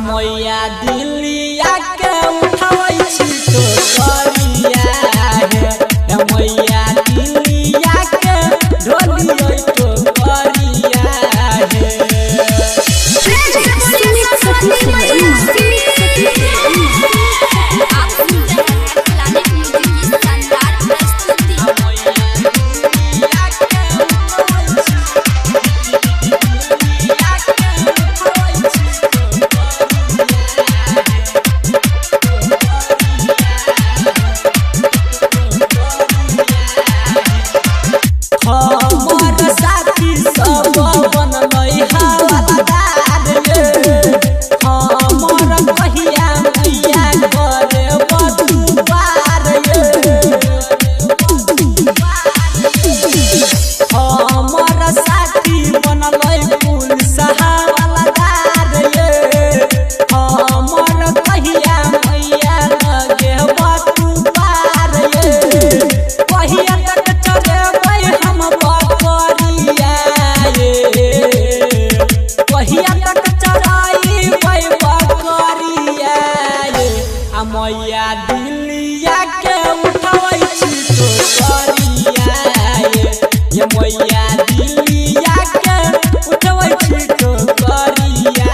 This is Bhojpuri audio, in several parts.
मैया दिलिया के उठावै छी तो करिया हे मैया दिलिया के ढोलियै तो करिया हे। मैया दिलिया के उठावै छी तो करिया ये मैया दिलिया के उठावै छी तो करिया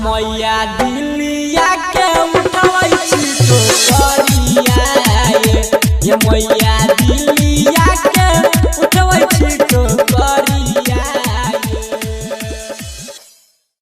मैया दिलिया के उठावै छी तो करिया ये मैया